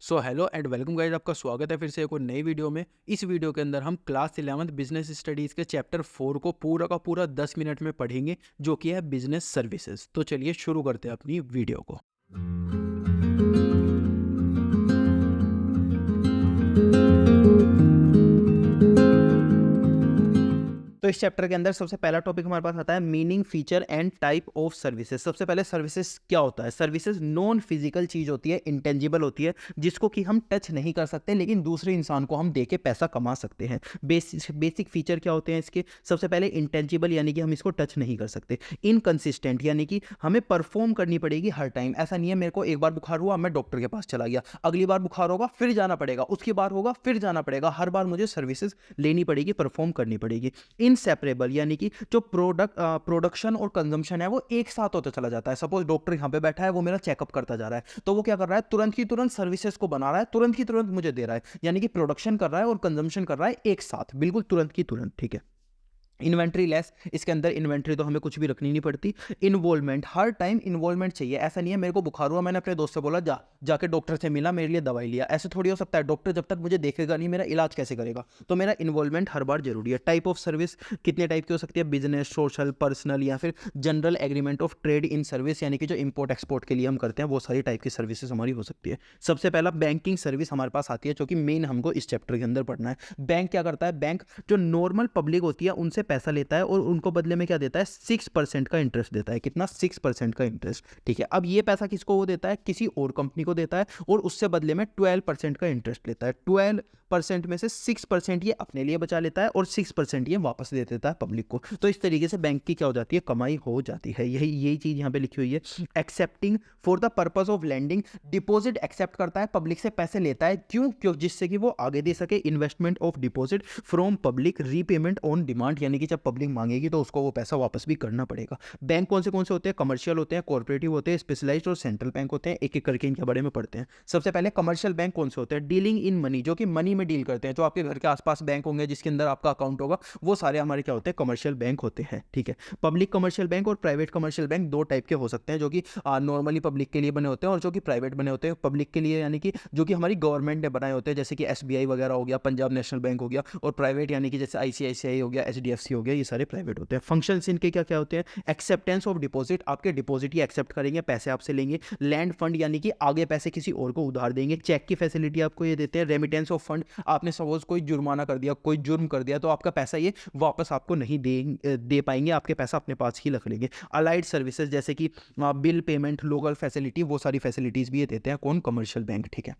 So hello and welcome guys, आपका स्वागत है फिर से एक और नई वीडियो में। इस वीडियो के अंदर हम क्लास 11th बिजनेस स्टडीज़ के चैप्टर 4 को पूरा का पूरा 10 मिनट में पढ़ेंगे, जो कि है बिजनेस सर्विसेज। तो चलिए शुरू करते हैं अपनी वीडियो को। तो इस चैप्टर के अंदर सबसे पहला टॉपिक हमारे पास आता है meaning, feature and type of services. सबसे पहले सर्विसेज क्या होता है। सर्विसेज नॉन फिजिकल चीज होती है, इंटेंजिबल होती है, जिसको कि हम टच नहीं कर सकते लेकिन दूसरे इंसान को हम दे के पैसा कमा सकते हैं। बेसिक फीचर क्या होते हैं इसके। सबसे पहले इंटेंजिबल यानी कि हम इसको टच नहीं कर सकते। इनकंसिस्टेंट यानी कि हमें परफॉर्म करनी पड़ेगी हर टाइम। ऐसा नहीं है मेरे को एक बार बुखार हुआ मैं डॉक्टर के पास चला गया, अगली बार बुखार होगा फिर जाना पड़ेगा, उसकी बार होगा फिर जाना पड़ेगा। हर बार मुझे सर्विसेज लेनी पड़ेगी, परफॉर्म करनी पड़ेगी। इनसेपरेबल यानी कि जो प्रोडक्शन और कंजम्पशन है वो एक साथ होता चला जाता है। सपोज डॉक्टर यहाँ पे बैठा है, वो मेरा चेकअप करता जा रहा है, तो वो क्या कर रहा है, तुरंत की तुरंत सर्विसेज को बना रहा है, तुरंत की तुरंत मुझे दे रहा है। यानी कि प्रोडक्शन कर रहा है और कंजम्पशन कर रहा है एक साथ, बिल्कुल तुरंत की तुरंत। ठीक है। इन्वेंट्री लेस, इसके अंदर इन्वेंट्री तो हमें कुछ भी रखनी नहीं पड़ती। इन्वॉल्वमेंट, हर टाइम इन्वॉल्वमेंट चाहिए। ऐसा नहीं है मेरे को बुखार हुआ मैंने अपने दोस्त से बोला जाके डॉक्टर से मिला, मेरे लिए दवाई लिया, ऐसे थोड़ी हो सकता है। डॉक्टर जब तक मुझे देखेगा नहीं मेरा इलाज कैसे करेगा। तो मेरा इन्वॉल्वमेंट हर बार जरूरी है। टाइप ऑफ सर्विस कितने टाइप की हो सकती है, बिजनेस, सोशल, पर्सनल या फिर general agreement of trade in service, यानी कि जो इंपोर्ट एक्सपोर्ट के लिए हम करते हैं वो सारी टाइप की सर्विसेज हमारी हो सकती है। सबसे पहला बैंकिंग सर्विस हमारे पास आती है, जो कि मेन हमको इस चैप्टर के अंदर पढ़ना है। बैंक क्या करता है, बैंक जो नॉर्मल पब्लिक होती है उनसे पैसा लेता है और उनको बदले में क्या देता है, 6% का इंटरेस्ट देता है। कितना, 6% का इंटरेस्ट। ठीक है। अब ये पैसा किसको वो देता है, किसी और कंपनी को देता है और उससे बदले में 12% का इंटरेस्ट लेता है। 12% में से 6% ये अपने लिए बचा लेता है और 6% ये वापस दे देता है पब्लिक को। तो इस तरीके से बैंक की क्या हो जाती है, कमाई हो जाती है। यही चीज यहाँ पे लिखी हुई है। Accepting for the purpose of landing, deposit accept करता है, पब्लिक से पैसे लेता है। क्यों जिससे कि वो आगे दे सके। Investment of deposit from public, repayment on demand, यानी कि जब पब्लिक मांगेगी तो उसको वो पैसा वापस भी करना पड़ेगा। बैंक कौन से होते हैं, कमर्शियल होते हैं, कॉर्पोरेटिव होते हैं, स्पेशलाइज्ड और सेंट्रल बैंक होते हैं। एक एक करके इनके बारे में पढ़ते हैं। सबसे पहले कमर्शियल बैंक कौन से होते हैं, डीलिंग इन मनी, जो कि मनी में डील करते हैं। जो आपके घर के आसपास बैंक होंगे जिसके अंदर आपका अकाउंट होगा, वो सारे हमारे क्या होते हैं, कमर्शियल बैंक होते हैं। ठीक है। पब्लिक कमर्शियल बैंक और प्राइवेट कमर्शियल बैंक दो टाइप के हो सकते हैं, जो कि नॉर्मली पब्लिक के लिए बने होते हैं और जो कि प्राइवेट बने होते हैं। पब्लिक के लिए यानी कि जो कि हमारी गवर्नमेंट ने बनाए होते हैं, जैसे कि एसबीआई वगैरह हो गया, पंजाब नेशनल बैंक हो गया। और प्राइवेट यानी कि जैसे आईसीआईसीआई हो गया, एचडीएफसी हो गया, ये सारे प्राइवेट होते हैं। फंक्शंस इनके क्या क्या होते हैं, एक्सेप्टेंस ऑफ डिपॉजिट, आपके डिपॉजिट ही एक्सेप्ट करेंगे, पैसे आपसे लेंगे। लैंड फंड यानी कि आगे पैसे किसी और को उधार देंगे। चेक की फैसिलिटी आपको ये देते हैं। रेमिटेंस ऑफ फंड, आपने सपोज कोई जुर्माना कर दिया, कोई जुर्म कर दिया, तो आपका पैसा ये वापस आपको नहीं दे पाएंगे, आपके पैसा अपने पास ही रख लेंगे। अलाइड सर्विसेज जैसे कि बिल पेमेंट, लोकल फैसिलिटी, वो सारी फैसिलिटीज भी ये देते हैं कौन, कमर्शियल बैंक। ठीक है।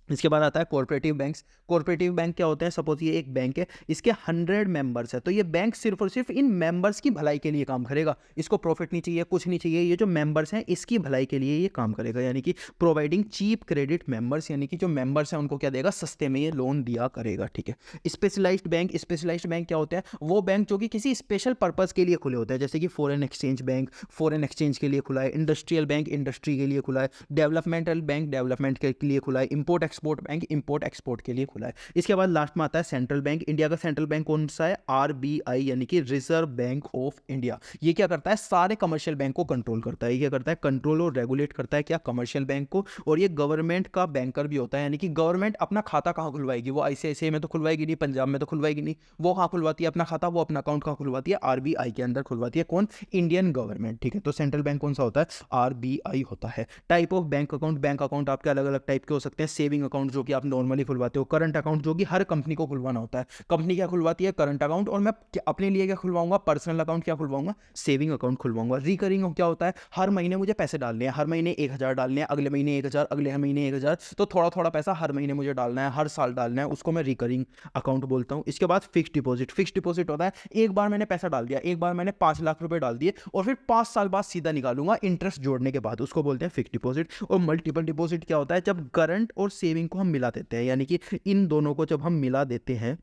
इसके बाद आता है कॉर्पोरेटिव बैंक्स। कॉर्पोरेटिव बैंक क्या होते हैं, सपोज ये एक बैंक है, इसके 100 मेंबर्स है, तो ये बैंक सिर्फ और सिर्फ इन मेंबर्स की भलाई के लिए काम करेगा। इसको प्रॉफिट नहीं चाहिए, कुछ नहीं चाहिए, ये जो मेंबर्स हैं इसकी भलाई के लिए ये काम करेगा। यानी कि प्रोवाइडिंग चीप क्रेडिट मेंबर्स, यानी कि जो मेंबर्स हैं उनको क्या देगा, सस्ते में ये लोन दिया करेगा। ठीक है। स्पेशलाइज्ड बैंक, स्पेशलाइज्ड बैंक क्या होते हैं, वो बैंक जो कि किसी स्पेशल पर्पज के लिए खुले होते हैं, जैसे कि foreign exchange bank foreign exchange के लिए खुला है, इंडस्ट्रियल बैंक इंडस्ट्री के लिए खुला है, डेवलपमेंटल बैंक डेवलपमेंट के लिए खुला है, import export bank import export के लिए खुला है। इसके बाद लास्ट में आता है सेंट्रल बैंक। इंडिया का सेंट्रल बैंक कौन सा है, आरबीआई, यानी कि रिजर्व बैंक ऑफ इंडिया। ये क्या करता है, सारे कमर्शियल बैंक को कंट्रोल करता है। ये क्या करता है, कंट्रोल और रेगुलेट करता है क्या, कमर्शियल बैंक को। और ये गवर्नमेंट का बैंकर भी होता है, यानी कि गवर्नमेंट अपना खाता कहाँ खुलवाएगी, वो आईसीआईसीआई में तो खुलवाएगी नहीं, पंजाब में तो खुलवाएगी नहीं, वो कहाँ खुलवाती है अपना खाता, वो अपना अकाउंट कहाँ खुलवाती है, आरबीआई के अंदर खुलवाती है। कौन, इंडियन गवर्नमेंट। ठीक है। तो सेंट्रल बैंक कौन सा होता है, आरबीआई होता है। टाइप ऑफ बैंक अकाउंट आपके अलग अलग टाइप के हो सकते हैं। सेविंग अकाउंट जो कि आप नॉर्मली खुलवाते हो, करंट अकाउंट जो कि हर कंपनी को खुलवाना होता है। कंपनी क्या खुलवाती है, करंट अकाउंट, और मैं अपने लिए क्या खुलवाऊंगा, पर्सनल अकाउंट क्या खुलवाऊंगा, सेविंग अकाउंट खुलवाऊंगा। रिकरिंग क्या होता है, हर महीने मुझे पैसे डालने हैं, हर महीने 1000 डालने हैं, अगले महीने 1000, अगले महीने 1000, तो थोड़ा थोड़ा पैसा हर महीने मुझे डालना है, हर साल डालना है, उसको मैं रिकरिंग अकाउंट बोलता हूँ। इसके बाद फिक्स डिपॉजिट। फिक्स डिपॉजिट होता है एक बार मैंने पैसा डाल दिया, एक बार मैंने 5 लाख रुपए डाल दिए और फिर 5 साल बाद सीधा निकालूंगा इंटरेस्ट जोड़ने के बाद, उसको बोलते हैं फिक्स डिपॉजिट। और मल्टीपल डिपॉजिट क्या होता है, जब करंट और सेविंग को हम मिला देते हैं, यानी कि इन दोनों को जब हम मिला देते हैं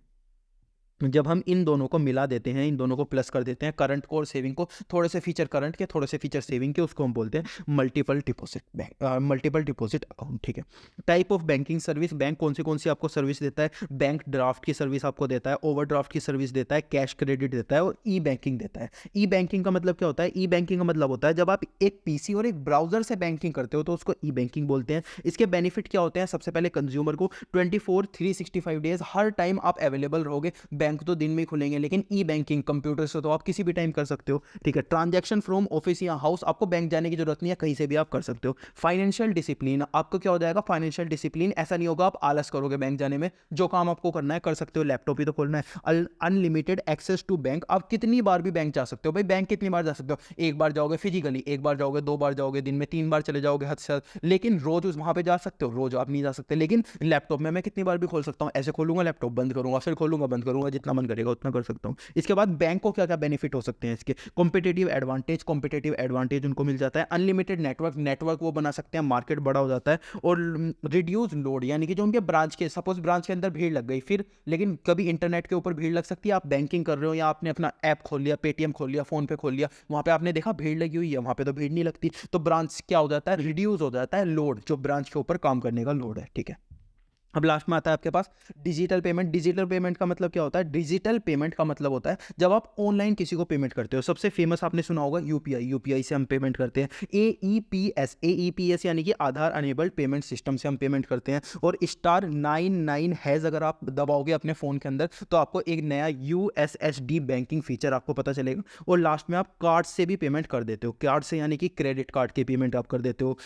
जब हम इन दोनों को मिला देते हैं, इन दोनों को प्लस कर देते हैं, करंट को और सेविंग को, थोड़े से फीचर करंट के, थोड़े से फीचर सेविंग के, उसको हम बोलते हैं multiple deposit bank, multiple deposit account. ठीक है। Type of banking service, bank कौन सी आपको सर्विस देता है? बैंक ड्राफ्ट की सर्विस आपको देता है, ओवरड्राफ्ट की सर्विस देता है, कैश क्रेडिट देता है और ई बैंकिंग देता है। ई बैंकिंग का मतलब क्या होता है? ई बैंकिंग का मतलब होता है जब आप एक पीसी और एक ब्राउजर से बैंकिंग करते हो तो उसको ई बैंकिंग बोलते हैं। इसके बेनिफिट क्या होते हैं? सबसे पहले कंज्यूमर को 24/365 डेज हर टाइम आप अवेलेबल रहोगे। बैंक तो दिन में ही खुलेंगे, लेकिन ई बैंकिंग कंप्यूटर से तो आप किसी भी टाइम कर सकते हो। ठीक है। ट्रांजैक्शन फ्रॉम ऑफिस या हाउस, आपको बैंक जाने की जरूरत नहीं है, कहीं से भी आप कर सकते हो। फाइनेंशियल डिसिप्लिन, आपको क्या हो जाएगा? फाइनेंशियल डिसिप्लिन, ऐसा नहीं होगा आप आलस करोगे बैंक जाने में, जो काम आपको करना है कर सकते हो, लैपटॉप ही तो खोलना है। अनलिमिटेड एक्सेस टू बैंक, आप कितनी बार भी बैंक जा सकते हो। भाई बैंक कितनी बार जा सकते हो? एक बार जाओगे फिजिकली, एक बार जाओगे, 2 बार जाओगे, दिन में 3 बार चले जाओगे हद से हद, लेकिन रोज उस वहां पे जा सकते हो? रोज आप नहीं जा सकते। लेकिन लैपटॉप में मैं कितनी बार भी खोल सकता हूँ, ऐसे खोलूंगा लैपटॉप, बंद करूंगा, फिर खोलूंगा, बंद करूंगा, जितना मन करेगा उतना कर सकता हूँ। इसके बाद बैंक को क्या क्या बेनिफिट हो सकते हैं इसके? कॉम्पिटेटिव एडवांटेज उनको मिल जाता है। अनलिमिटेड नेटवर्क वो बना सकते हैं, मार्केट बड़ा हो जाता है। और रिड्यूस लोड, यानी कि जो उनके ब्रांच के, सपोज ब्रांच के अंदर भीड़ लग गई, फिर लेकिन कभी इंटरनेट के ऊपर भीड़ लग सकती है, आप बैंकिंग कर रहे हो या आपने अपना ऐप खोल लिया, पेटीएम खोल लिया, फोन पे खोल लिया, वहां पे आपने देखा भीड़ लगी हुई है, वहां पे तो भीड़ नहीं लगती, तो ब्रांच क्या हो जाता है? रिड्यूस हो जाता है लोड, जो ब्रांच के ऊपर काम करने का लोड है। ठीक है। अब लास्ट में आता है आपके पास डिजिटल पेमेंट। डिजिटल पेमेंट का मतलब क्या होता है? डिजिटल पेमेंट का मतलब होता है जब आप ऑनलाइन किसी को पेमेंट करते हो। सबसे फेमस आपने सुना होगा यूपीआई, यूपीआई से हम पेमेंट करते हैं। एईपीएस यानी कि आधार अनेबल्ड पेमेंट सिस्टम से हम पेमेंट करते हैं। और *99# अगर आप दबाओगे अपने फ़ोन के अंदर तो आपको एक नया यूएसएसडी बैंकिंग फीचर आपको पता चलेगा। और लास्ट में आप कार्ड से भी पेमेंट कर देते हो। कार्ड से यानी कि क्रेडिट कार्ड की पेमेंट आप कर देते हो,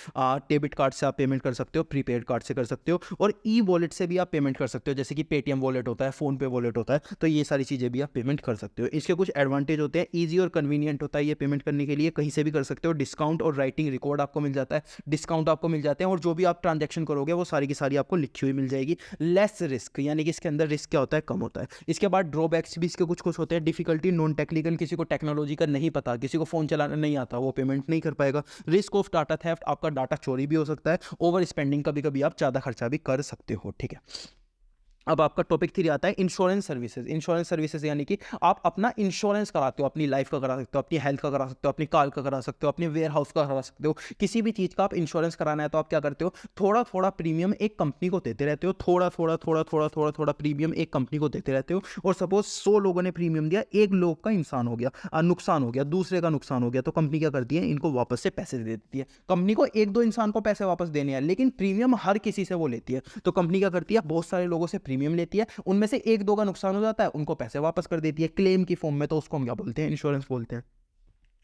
डेबिट कार्ड से आप पेमेंट कर सकते हो, प्रीपेड कार्ड से कर सकते हो, और ई वॉलेट से भी आप पेमेंट कर सकते हो, जैसे कि पेटीएम वॉलेट होता है, फोन पे वॉलेट होता है, तो ये सारी चीज़ें भी आप पेमेंट कर सकते हो। इसके कुछ एडवांटेज होते हैं, ईजी और कन्वीनियंट होता है ये पेमेंट करने के लिए, कहीं से भी कर सकते हो। डिस्काउंट और राइटिंग रिकॉर्ड आपको मिल जाता है, डिस्काउंट आपको मिल जाते हैं, और जो भी आप ट्रांजैक्शन करोगे वो सारी की सारी आपको लिखी हुई मिल जाएगी। लेस रिस्क, यानी कि इसके अंदर रिस्क क्या होता है? कम होता है। इसके बाद ड्रॉबैक्स भी इसके कुछ कुछ होते हैं। डिफिकल्टी, नॉन टेक्निकल, किसी को टेक्नोलॉजी का नहीं पता, किसी को फोन चलाना नहीं आता, वो पेमेंट नहीं कर पाएगा। रिस्क ऑफ डाटा थेफ्ट, आपका डाटा चोरी भी हो सकता है। ओवर स्पेंडिंग, कभी कभी आप ज़्यादा खर्चा भी कर सकते हो। ठीक है। अब आपका टॉपिक 3 आता है इंश्योरेंस सर्विसेज। इंश्योरेंस सर्विसेज यानी कि आप अपना इंश्योरेंस कराते हो, अपनी लाइफ का करा सकते हो, अपनी हेल्थ का करा सकते हो, अपनी कार का करा सकते हो, अपने वेयर हाउस का करा सकते हो, किसी भी चीज़ का आप इंश्योरेंस कराना है तो आप क्या करते हो? थोड़ा थोड़ा प्रीमियम एक कंपनी को देते रहते हो, थोड़ा प्रीमियम एक कंपनी को देते रहते हो। और सपोज 100 लोगों ने प्रीमियम दिया, एक लोग का इंसान हो गया, नुकसान हो गया, दूसरे का नुकसान हो गया, तो कंपनी क्या करती है? इनको वापस से पैसे दे देती है। कंपनी को 1-2 इंसान को पैसे वापस देने हैं, लेकिन प्रीमियम हर किसी से वो लेती है, तो कंपनी क्या करती है? बहुत सारे लोगों से प्रीमियम लेती है, उनमें से 1-2 का नुकसान हो जाता है, उनको पैसे वापस कर देती है क्लेम की फॉर्म में, तो उसको हम क्या बोलते हैं? इंश्योरेंस बोलते हैं।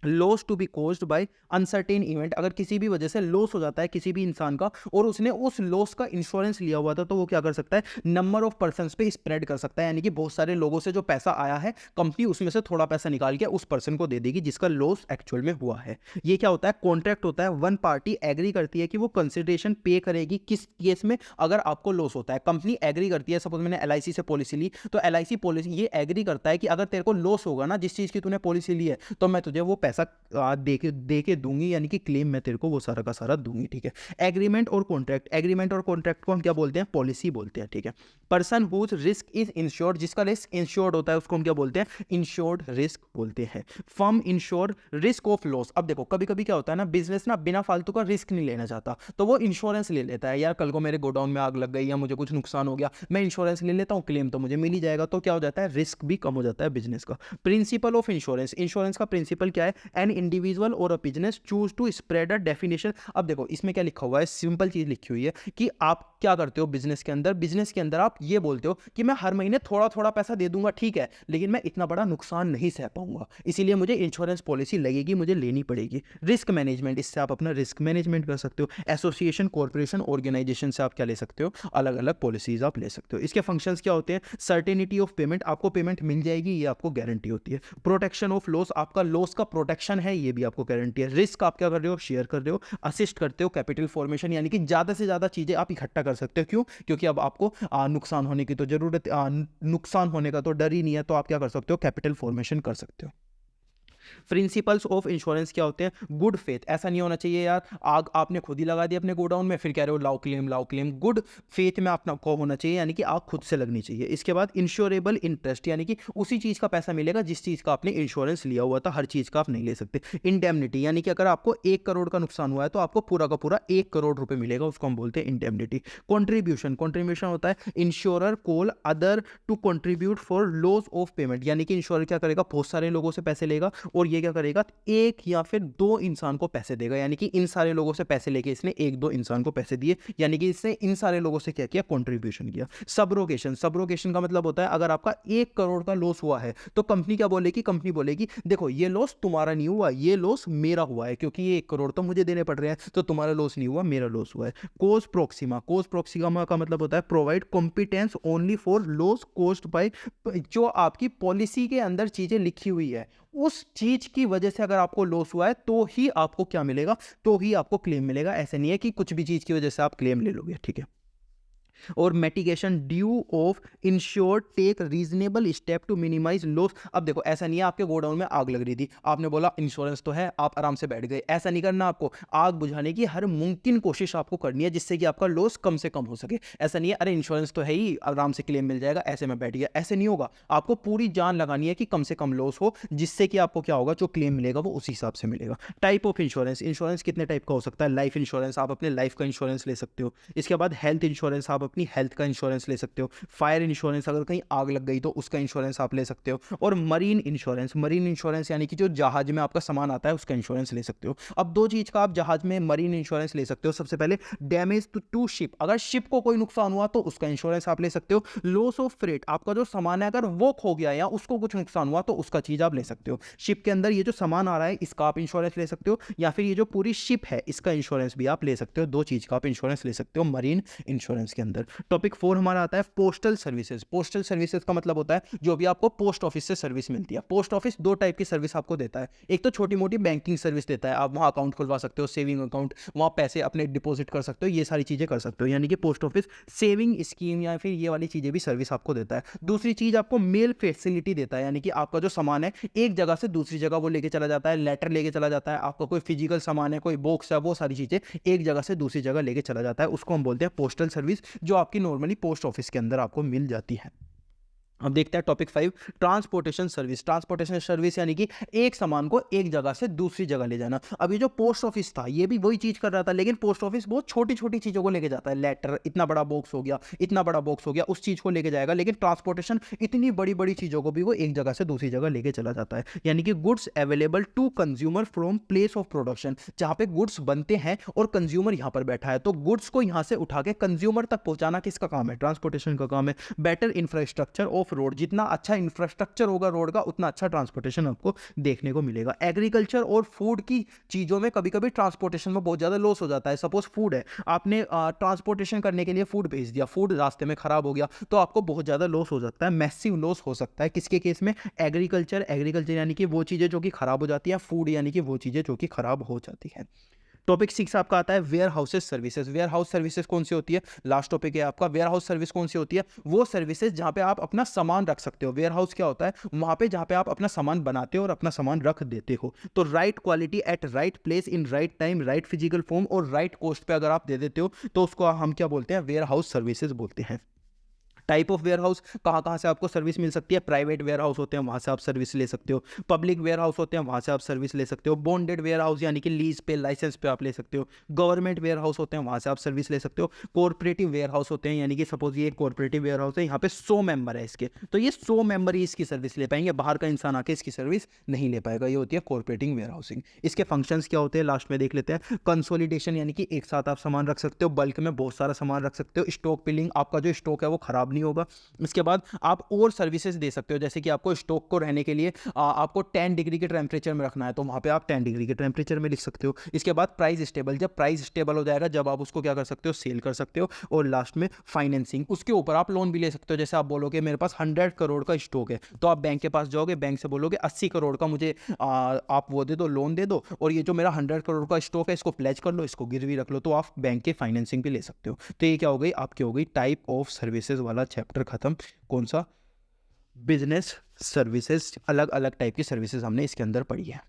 Loss to be caused by uncertain event, अगर किसी भी वजह से लॉस हो जाता है किसी भी इंसान का और उसने उस लॉस का इंश्योरेंस लिया हुआ था, तो वो क्या कर सकता है? नंबर ऑफ पर्सन्स पे स्प्रेड कर सकता है, यानी कि बहुत सारे लोगों से जो पैसा आया है, कंपनी उसमें से थोड़ा पैसा निकाल के उस पर्सन को दे देगी जिसका लॉस एक्चुअल में हुआ है। ये क्या होता है? कॉन्ट्रैक्ट होता है। वन पार्टी एग्री करती है कि वो कंसिडरेशन पे करेगी किस केस में? अगर आपको लॉस होता है, कंपनी एग्री करती है। सपोज मैंने एलआईसी से पॉलिसी ली, तो एलआईसी पॉलिसी ये एग्री करता है कि अगर तेरे को लॉस होगा ना जिस चीज़ की तूने पॉलिसी ली है, तो मैं तुझे वो पैसा दे के दूंगी, यानी कि क्लेम मैं तेरे को वो सारा का सारा दूंगी। ठीक है। एग्रीमेंट और कॉन्ट्रैक्ट, एग्रीमेंट और कॉन्ट्रैक्ट को हम क्या बोलते हैं? पॉलिसी बोलते हैं। ठीक है। Person whose risk is insured, जिसका रिस्क इंश्योर्ड होता है उसको हम क्या बोलते हैं? इंश्योर्ड रिस्क बोलते हैं। Firm ensure risk of loss, अब देखो कभी कभी क्या होता है ना, बिजनेस ना बिना फालतू का रिस्क नहीं लेना चाहता, तो वो इंश्योरेंस ले लेता है। यार कल को मेरे गोडाउन में आग लग गई या मुझे कुछ नुकसान हो गया, मैं इंश्योरेंस ले लेता हूँ, क्लेम तो मुझे मिल ही जाएगा, तो क्या हो जाता है? रिस्क भी कम हो जाता है बिजनेस का। प्रिंसिपल ऑफ इंश्योरेंस, इंश्योरेंस का प्रिंसिपल क्या है? एन इंडिविजुअल और business choose to spread a definition. अब देखो इसमें क्या लिखा हुआ है? सिंपल चीज लिखी हुई है कि आप क्या करते हो बिजनेस के अंदर? बिजनेस के अंदर आप ये बोलते हो कि मैं हर महीने थोड़ा थोड़ा पैसा दे दूंगा, ठीक है, लेकिन मैं इतना बड़ा नुकसान नहीं सह पाऊंगा, इसीलिए मुझे इंश्योरेंस पॉलिसी लगेगी, मुझे लेनी पड़ेगी। रिस्क मैनेजमेंट, इससे आप अपना रिस्क मैनेजमेंट कर सकते हो। एसोसिएशन, कॉर्पोरेशन, ऑर्गेनाइजेशन से आप क्या ले सकते हो? अलग अलग पॉलिसीज आप ले सकते हो। इसके फंक्शंस क्या होते हैं? सर्टेनिटी ऑफ पेमेंट, आपको पेमेंट मिल जाएगी, ये आपको गारंटी होती है। प्रोटेक्शन ऑफ लॉस, आपका लॉस का प्रोटेक्शन है, ये भी आपको गारंटी है। रिस्क आप क्या कर रहे हो? शेयर कर रहे हो। असिस्ट करते हो कैपिटल फॉर्मेशन, यानी कि ज्यादा से ज्यादा चीजें आप इकट्ठा कर सकते हो। क्यों? क्योंकि अब आपको नुकसान होने की तो जरूरत, नुकसान होने का तो डर ही नहीं है, तो आप क्या कर सकते हो? कैपिटल फॉर्मेशन कर सकते हो। प्रिंसिपल्स ऑफ इंश्योरेंस क्या होते हैं? गुड फेथ, ऐसा नहीं होना चाहिए यार आग आपने खुद ही लगा दी अपने गोडाउन में, फिर कह रहे हो लाओ क्लेम लाओ क्लेम। गुड फेथ में आपका को होना चाहिए, यानी कि आग खुद से लगनी चाहिए। इसके बाद इंश्योरेबल इंटरेस्ट, यानी कि उसी चीज़ का पैसा मिलेगा जिस चीज़ का आपने इंश्योरेंस लिया हुआ था, हर चीज़ का आप नहीं ले सकते। इंडेमनिटी, यानी कि अगर आपको 1 करोड़ का नुकसान हुआ है तो आपको पूरा का पूरा 1 करोड़ रुपए मिलेगा, उसको हम बोलते हैं इंडेमनिटी। कॉन्ट्रीब्यूशन, कॉन्ट्रीब्यूशन होता है insurer call other to contribute for loss of payment, यानी कि इंश्योरर क्या करेगा, बहुत सारे लोगों से पैसे लेगा और ये क्या करेगा, एक या फिर दो इंसान को पैसे देगा, यानी कि इन सारे लोगों से पैसे लेके इसने एक दो इंसान को पैसे दिए, यानी कि इसने इन सारे लोगों से क्या किया, कंट्रीब्यूशन किया। सबरोगेशन, सबरोगेशन का मतलब होता है अगर आपका 1 करोड़ का लॉस हुआ है तो कंपनी क्या बोलेगी, कंपनी बोलेगी देखो ये लॉस तुम्हारा नहीं हुआ, ये लॉस मेरा हुआ है, क्योंकि ये 1 करोड़ तो मुझे देने पड़ रहे हैं, तो तुम्हारा लॉस नहीं हुआ, मेरा लॉस हुआ है। कोज प्रोक्सीमा, कोज प्रोक्सीमा का मतलब होता है provide competence only for loss caused by, जो आपकी पॉलिसी के अंदर चीजें लिखी हुई है उस चीज की वजह से अगर आपको लॉस हुआ है तो ही आपको क्या मिलेगा, तो ही आपको क्लेम मिलेगा। ऐसे नहीं है कि कुछ भी चीज की वजह से आप क्लेम ले लोगे, ठीक है। और mitigation due of insured take reasonable step to minimise loss. अब देखो ऐसा नहीं है आपके गोडाउन में आग लग रही थी, आपने बोला इंश्योरेंस तो है, आप आराम से बैठ गए, ऐसा नहीं करना आपको। आग बुझाने की हर मुमकिन कोशिश आपको करनी है जिससे कि आपका लॉस कम से कम हो सके। ऐसा नहीं है अरे इंश्योरेंस तो है ही आराम से क्लेम मिल जाएगा, ऐसे में बैठ गया, ऐसे नहीं होगा। आपको पूरी जान लगानी है कि कम से कम लॉस हो, जिससे कि आपको क्या होगा, जो क्लेम मिलेगा वो उसी हिसाब से मिलेगा। टाइप ऑफ इंश्योरेंस, इंश्योरेंस कितने टाइप का हो सकता है? लाइफ इंश्योरेंस, आप अपने लाइफ का इंश्योरेंस ले सकते हो। इसके बाद हेल्थ इंश्योरेंस, आप अपनी हेल्थ का इंश्योरेंस ले सकते हो। फायर इंश्योरेंस, अगर कहीं आग लग गई तो उसका इंश्योरेंस आप ले सकते हो। और मरीन इंश्योरेंस, मरीन इंश्योरेंस यानी कि जो जहाज में आपका सामान आता है उसका इंश्योरेंस ले सकते हो। अब दो चीज का आप जहाज में मरीन इंश्योरेंस ले सकते हो। सबसे पहले डैमेज टू शिप, अगर शिप को कोई नुकसान हुआ तो उसका इंश्योरेंस आप ले सकते हो। लॉस ऑफ फ्रेट, आपका जो सामान है अगर वो खो गया या उसको कुछ नुकसान हुआ तो उसका चीज आप ले सकते हो। शिप के अंदर ये जो सामान आ रहा है इसका आप इंश्योरेंस ले सकते हो, या फिर ये जो पूरी शिप है इसका इंश्योरेंस भी आप ले सकते हो। दो चीज का आप इंश्योरेंस ले सकते हो मरीन इंश्योरेंस के अंदर। टॉपिक 4 हमारा आता है पोस्टल सर्विसेज। पोस्टल सर्विसेज का मतलब होता है जो भी आपको पोस्ट ऑफिस से सर्विस मिलती है। पोस्ट ऑफिस दो टाइप की सर्विस आपको देता है, एक तो छोटी मोटी बैंकिंग सर्विस देता है, आप वहाँ अकाउंट खुलवा सकते हो, सेविंग अकाउंट, वहाँ पैसे अपने डिपॉजिट कर सकते हो, ये सारी चीज़ें कर सकते हो, यानी कि पोस्ट ऑफिस सेविंग स्कीम या फिर ये वाली चीज़ें भी सर्विस आपको देता है। दूसरी चीज़ आपको मेल फैसिलिटी देता है, यानी कि आपका जो सामान है एक जगह से दूसरी जगह वो लेके चला जाता है, लेटर लेके चला जाता है, आपका कोई फिजिकल सामान है, कोई बॉक्स है, वो सारी चीज़ें एक जगह से दूसरी जगह लेके चला जाता है, उसको हम बोलते हैं पोस्टल सर्विस, जो आपकी नॉर्मली पोस्ट ऑफिस के अंदर आपको मिल जाती है। अब देखते हैं topic 5, transportation service. Transportation service यानी कि एक सामान को एक जगह से दूसरी जगह ले जाना। अब ये जो पोस्ट ऑफिस था ये भी वही चीज कर रहा था, लेकिन पोस्ट ऑफिस बहुत छोटी छोटी चीजों को लेके जाता है, लेटर, इतना बड़ा बॉक्स हो गया, इतना बड़ा बॉक्स हो गया, उस चीज को लेके जाएगा। लेकिन ट्रांसपोर्टेशन इतनी बड़ी बड़ी चीजों को भी वो एक जगह से दूसरी जगह लेके चला जाता है, यानी कि goods available to consumer from place of production, जहां पे गुड्स बनते हैं और कंज्यूमर यहां पर बैठा है, तो गुड्स को यहां से उठा के कंज्यूमर तक पहुंचाना किसका काम है? ट्रांसपोर्टेशन का काम है। बेटर इंफ्रास्ट्रक्चर ऑफ रोड, जितना अच्छा इंफ्रास्ट्रक्चर होगा रोड का उतना अच्छा ट्रांसपोर्टेशन आपको देखने को मिलेगा। एग्रीकल्चर और फूड की चीजों में कभी कभी ट्रांसपोर्टेशन में बहुत ज्यादा लॉस हो जाता है। सपोज फूड है, आपने ट्रांसपोर्टेशन करने के लिए फूड भेज दिया, फूड रास्ते में खराब हो गया तो आपको बहुत ज्यादा लॉस हो सकता है, मैसिव लॉस हो सकता है। किसके केस में? एग्रीकल्चर, एग्रीकल्चर यानी कि वो चीजें जो कि खराब हो जाती है, फूड यानी कि वो चीजें जो कि खराब हो जाती है। टॉपिक 6 आपका आता है warehouses services. Warehouse services कौन सी होती है? लास्ट टॉपिक है आपका। वेयर हाउस सर्विस कौन सी होती है? वो सर्विसेज जहां पे आप अपना सामान रख सकते हो। वेयर हाउस क्या होता है? वहां पे जहां पे आप अपना सामान बनाते हो और अपना सामान रख देते हो। तो right quality eight right place in right time, right physical form और राइट कॉस्ट पे अगर आप दे देते हो तो उसको हम क्या बोलते हैं? वेयर हाउस सर्विसेज बोलते हैं। टाइप ऑफ वेयर हाउस, कहाँ कहाँ से आपको सर्विस मिल सकती है? प्राइवेट वेयर हाउस होते हैं, वहाँ से आप सर्विस ले सकते हो। पब्लिक वेयर हाउस होते हैं, वहाँ से आप सर्विस ले सकते हो। बॉन्डेड वेयर हाउस यानी कि लीज पे, लाइसेंस पे आप ले सकते हो। गवर्नमेंट वेयर हाउस होते हैं, वहाँ से आप सर्विस ले सकते हो। कॉर्पोरेटिव वेयर हाउस होते हैं, यानी कि सपोज ये एक कॉर्पोरेटिव वेयर हाउस है, यहाँ पे 100 मेंबर है इसके, तो ये 100 मेंबर ही इसकी सर्विस ले पाएंगे, बाहर का इंसान आके इसकी सर्विस नहीं ले पाएगा। ये होती है कॉर्पोरेटिव वेयर हाउसिंग। इसके फंक्शंस क्या होते हैं लास्ट में देख लेते हैं। कंसोलिडेशन यानी कि एक साथ आप सामान रख सकते हो, बल्क में बहुत सारा सामान रख सकते हो। स्टॉक पिलिंग, आपका जो स्टॉक है वो खराब नहीं होगा। इसके बाद आप और सर्विसेज दे सकते हो, जैसे कि आपको स्टॉक को रहने के लिए आपको 10 डिग्री के टेम्परेचर में रखना है तो वहां पे आप 10 डिग्री के टेम्परेचर में लिख सकते हो। इसके बाद प्राइस स्टेबल, जब प्राइस स्टेबल हो जाएगा जब आप उसको क्या कर सकते हो? सेल कर सकते हो। और लास्ट में फाइनेंसिंग, उसके ऊपर आप लोन भी ले सकते हो। जैसे आप बोलोगे मेरे पास 100 करोड़ का स्टॉक है, तो आप बैंक के पास जाओगे, बैंक से बोलोगे 80 करोड़ का मुझे आप वो दे दो, लोन दे दो, और ये जो मेरा 100 करोड़ का स्टॉक है इसको प्लेज कर लो, इसको गिरवी रख लो, तो आप बैंक के फाइनेंसिंग भी ले सकते हो। तो ये क्या हो गई? आपकी हो गई टाइप ऑफ सर्विसेज वाला चैप्टर खत्म। कौन सा? बिजनेस सर्विसेज, अलग अलग टाइप की सर्विसेज हमने इसके अंदर पढ़ी है।